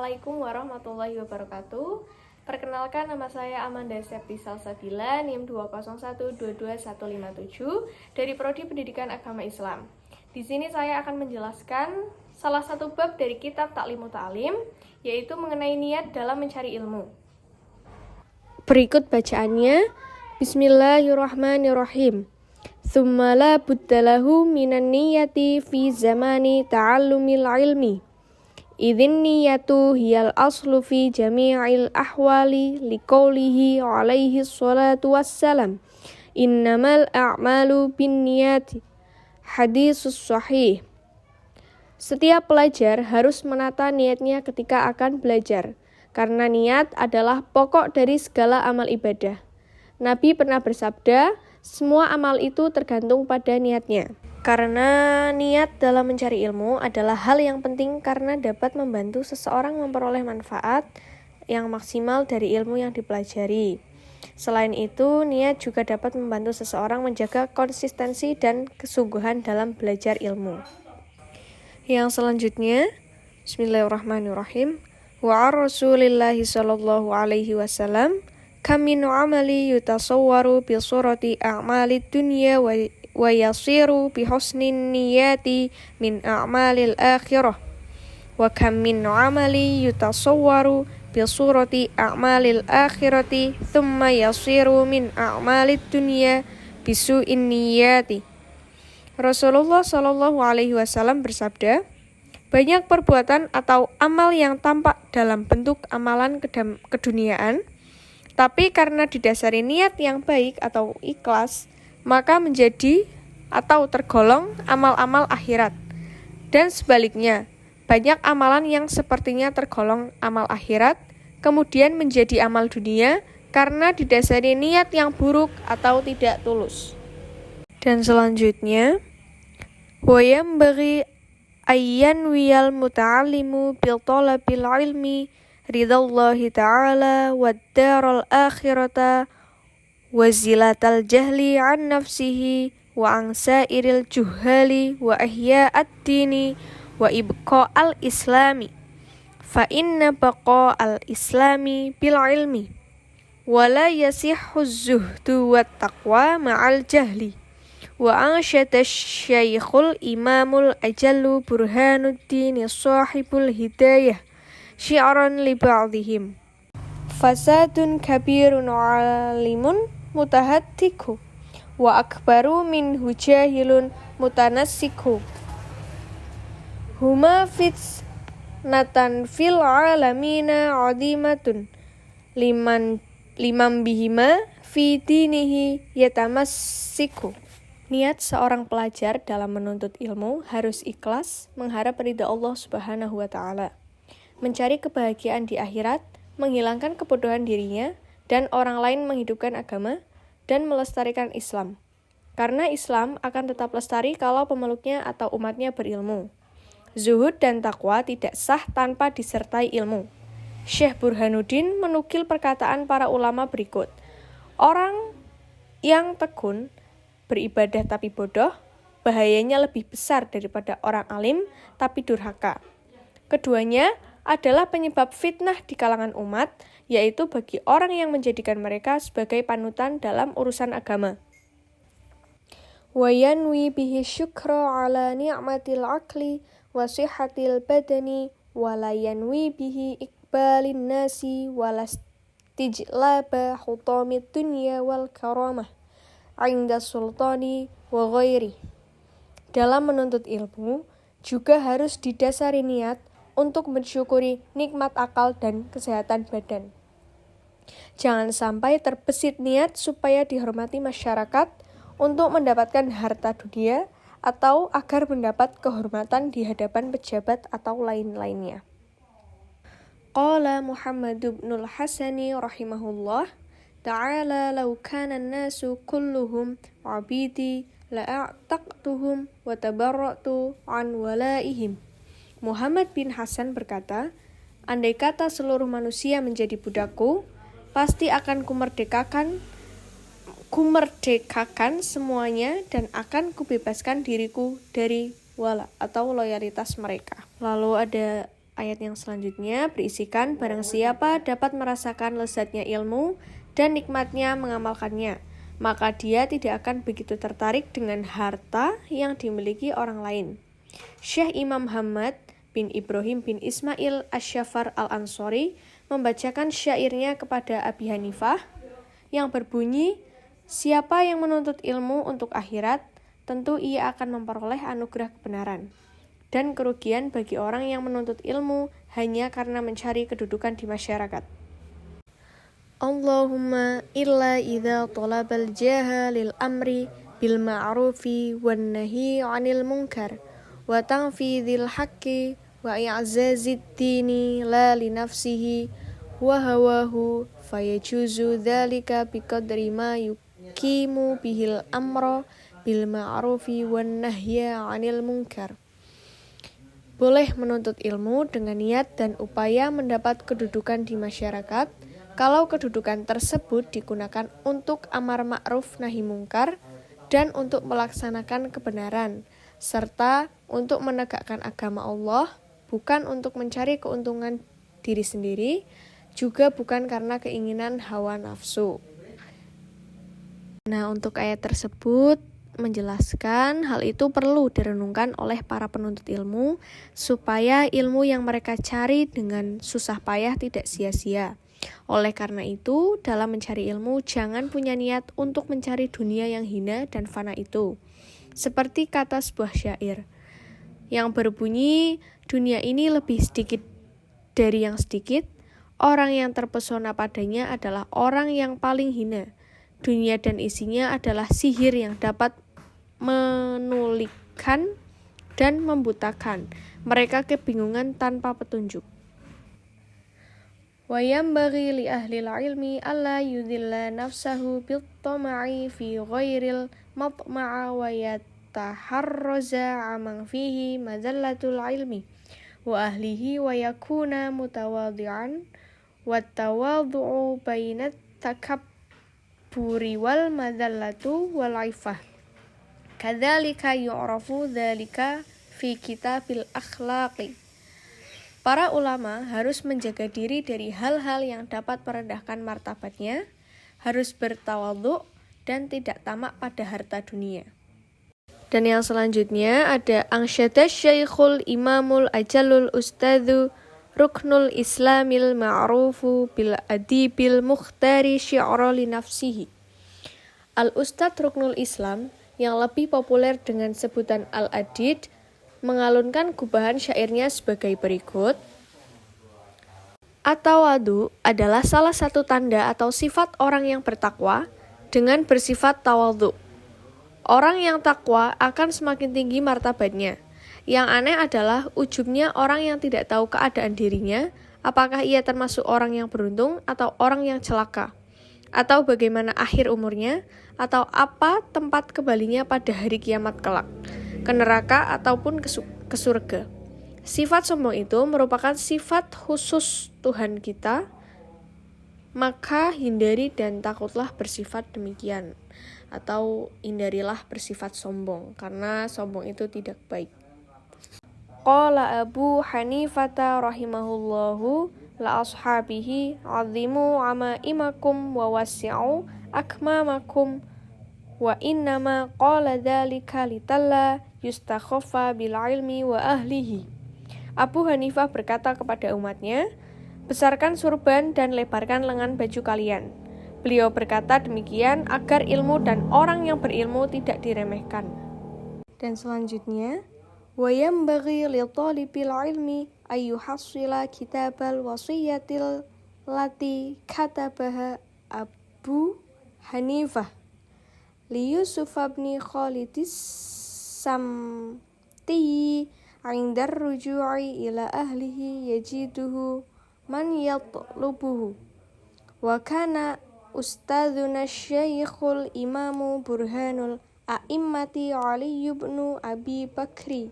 Assalamualaikum warahmatullahi wabarakatuh. Perkenalkan, nama saya Amanda Septi Salsabila, NIM 201221157 dari Prodi Pendidikan Agama Islam. Di sini saya akan menjelaskan salah satu bab dari kitab Ta'limu Ta'lim, yaitu mengenai niat dalam mencari ilmu. Berikut bacaannya. Bismillahirrahmanirrahim. Tsumma la buddalahu minan niyati fi zamani ta'allumil ilmi. Idzin niyatu hiyal aslu fi jami'il ahwali liqaulihi alaihi sholatu wassalam. Innamal a'malu binniyati. Hadisus sahih. Setiap pelajar harus menata niatnya ketika akan belajar, karena niat adalah pokok dari segala amal ibadah. Nabi pernah bersabda, semua amal itu tergantung pada niatnya. Karena niat dalam mencari ilmu adalah hal yang penting karena dapat membantu seseorang memperoleh manfaat yang maksimal dari ilmu yang dipelajari. Selain itu, niat juga dapat membantu seseorang menjaga konsistensi dan kesungguhan dalam belajar ilmu. Yang selanjutnya, Bismillahirrahmanirrahim. Wa Rasulillahi sallallahu alaihi wasallam, kam min amali yutasawwaru bi surati a'malid dunya wa yasiru bi husnin niyati min a'malil akhirah. Wa kam min amali yutasawwaru bi surati a'malil akhirati thumma yasiru min a'malid dunya bi su'in niyati. Rasulullah sallallahu alaihi wasallam bersabda, banyak perbuatan atau amal yang tampak dalam bentuk amalan keduniaan, tapi karena didasari niat yang baik atau ikhlas, maka menjadi atau tergolong amal-amal akhirat. Dan sebaliknya, banyak amalan yang sepertinya tergolong amal akhirat, kemudian menjadi amal dunia karena didasari niat yang buruk atau tidak tulus. Dan selanjutnya, wa yambaghi ayyan wiyal muta'allimu bil talabil ilmi ridallahi ta'ala wad daral akhirata wa zilatal jahli an nafsihi wa an sairil juhali wa ihya'ad dini wa ibqa'al islami fa inna baqa'al islami bil ilmi wa la yasihhu zuhdu wat taqwa ma'al jahli wa ansyada syaikhul imamul ajallu burhanuddin sahibul hidayah syi'ran li ba'dihim fasadun kabirun alimun mutahattiku wa akbaru min hujahilun mutanassiku huma fitnatan fil alamina adimatun liman bihima fi dinihi yatamassiku. Niat seorang pelajar dalam menuntut ilmu harus ikhlas, mengharap ridha Allah Subhanahu wa Ta'ala, mencari kebahagiaan di akhirat, menghilangkan kebodohan dirinya dan orang lain, menghidupkan agama dan melestarikan Islam. Karena Islam akan tetap lestari kalau pemeluknya atau umatnya berilmu. Zuhud dan takwa tidak sah tanpa disertai ilmu. Syekh Burhanuddin menukil perkataan para ulama berikut. Orang yang tekun, beribadah tapi bodoh, bahayanya lebih besar daripada orang alim tapi durhaka. Keduanya adalah penyebab fitnah di kalangan umat, yaitu bagi orang yang menjadikan mereka sebagai panutan dalam urusan agama. Wa yanwi bihi syukra ala ni'matil aqli wa sihhatil badani wa la yanwi bihi iqbalin nasi wa lastijlaba hutamid dunya wal karamah 'inda sultani wa ghairi. Dalam menuntut ilmu juga harus didasari niat untuk mensyukuri nikmat akal dan kesehatan badan. Jangan sampai terbesit niat supaya dihormati masyarakat untuk mendapatkan harta dunia atau agar mendapat kehormatan di hadapan pejabat atau lain-lainnya. Qala Muhammad ibnul Hasani rahimahullah ta'ala law kana an-nasu kulluhum 'abidi la'a'taqtuhum wa tabarra'tu an walaihim. Muhammad bin Hasan berkata, andai kata seluruh manusia menjadi budakku, pasti akan kumerdekakan semuanya dan akan kubebaskan diriku dari wala atau loyalitas mereka. Lalu ada Ayat yang selanjutnya berisikan barang siapa dapat merasakan lezatnya ilmu dan nikmatnya mengamalkannya, maka dia tidak akan begitu tertarik dengan harta yang dimiliki orang lain. Syekh Imam Hamad bin Ibrahim bin Ismail Asyafar Al-Ansori membacakan syairnya kepada Abi Hanifah yang berbunyi, siapa yang menuntut ilmu untuk akhirat, tentu ia akan memperoleh anugerah kebenaran. Dan kerugian bagi orang yang menuntut ilmu hanya karena mencari kedudukan di masyarakat. Allahumma illa idza talabal jaha lil amri bil ma'rufi wan nahi 'anil munkar wa tanfidhil haqqi wa i'zazid dini la li nafsihi wa hawahu fayajuzu dzalika biqadri ma yuqimu bihil amra bil ma'rufi wan nahya 'anil munkar. Boleh menuntut ilmu dengan niat dan upaya mendapat kedudukan di masyarakat kalau kedudukan tersebut digunakan untuk amar ma'ruf nahi mungkar dan untuk melaksanakan kebenaran serta untuk menegakkan agama Allah, bukan untuk mencari keuntungan diri sendiri, juga bukan karena keinginan hawa nafsu. Nah, untuk ayat tersebut menjelaskan hal itu perlu direnungkan oleh para penuntut ilmu supaya ilmu yang mereka cari dengan susah payah tidak sia-sia. Oleh karena itu, dalam mencari ilmu jangan punya niat untuk mencari dunia yang hina dan fana itu. Seperti kata sebuah syair yang berbunyi, dunia ini lebih sedikit dari yang sedikit, orang yang terpesona padanya adalah orang yang paling hina. Dunia dan isinya adalah sihir yang dapat menulikkan dan membutakan. Mereka kebingungan tanpa petunjuk. Wa yambaghi li ahlil ilmi alla yudhilla nafsahu bit-tama'i fi ghairil matma'a wa yataharraza 'aman fihi madzallatul ilmi wa ahlihi wa yakuna mutawadhi'an wa tawadhu'u bainat takabburi wal madzallatu wal 'ifah. Kadzalika yu'rafu dzalika fi kitabil akhlaqi. Para ulama harus menjaga diri dari hal-hal yang dapat merendahkan martabatnya, harus bertawadhu dan tidak tamak pada harta dunia. Dan yang selanjutnya ada Angsyada Syekhul Imamul Ajalul Ustadzu Ruknul Islamil Ma'rufu bil Adibil Mukhtari syi'ra li nafsihi. Al-Ustadz Ruknul Islam yang lebih populer dengan sebutan Al-Adid mengalunkan gubahan syairnya sebagai berikut. At-tawadhu adalah salah satu tanda atau sifat orang yang bertakwa dengan bersifat tawadhu. Orang yang takwa akan semakin tinggi martabatnya. Yang aneh adalah ujubnya orang yang tidak tahu keadaan dirinya, apakah ia termasuk orang yang beruntung atau orang yang celaka, atau bagaimana akhir umurnya, atau apa tempat kembalinya pada hari kiamat kelak, ke neraka ataupun ke surga. Sifat sombong itu merupakan sifat khusus Tuhan kita, maka hindari dan takutlah bersifat demikian, atau hindarilah bersifat sombong, karena sombong itu tidak baik. Qala Abu Hanifata rahimahullahu la ashabihi azimu amaimakum wa wasi'u akmamakum wa innama qala dzalika litalla yustakhaffa bil ilmi wa ahlihi. Abu Hanifah berkata kepada umatnya, besarkan surban dan lebarkan lengan baju kalian. Beliau berkata demikian agar ilmu dan orang yang berilmu tidak diremehkan. Dan selanjutnya, wa yambaghi li talibil ilmi ayyuhassila kitabal wasiyatil lati katabaha Abu Hanifah li Yusuf bin Khalidis Samti 'indar ruju'i ila ahlihi yajiduhu man yatlubuhu. Wa kana ustadzuna Syekhul Imamu Burhanul A'immati Ali ibn Abi Bakri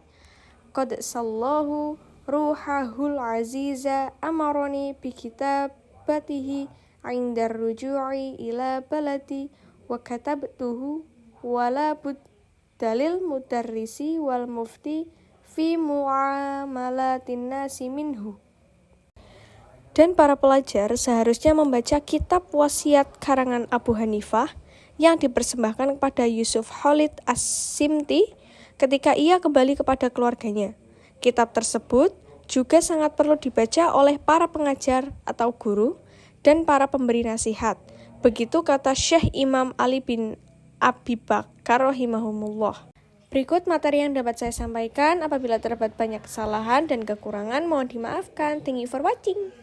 qad sallahu ruhahul aziza amaroni bi kitabatihi 'indar ruju'i ila baladi wa katabtuhu wala buddalil mudarrisi wal mufti fi muamalatin nasi minhu. Dan para pelajar seharusnya membaca kitab wasiat karangan Abu Hanifah yang dipersembahkan kepada Yusuf Khalid As-Simti ketika ia kembali kepada keluarganya. Kitab tersebut juga sangat perlu dibaca oleh para pengajar atau guru dan para pemberi nasihat. Begitu kata Syekh Imam Ali bin Abi Bakar rahimahumullah. Berikut materi yang dapat saya sampaikan. Apabila terdapat banyak kesalahan dan kekurangan, mohon dimaafkan. Thank you for watching.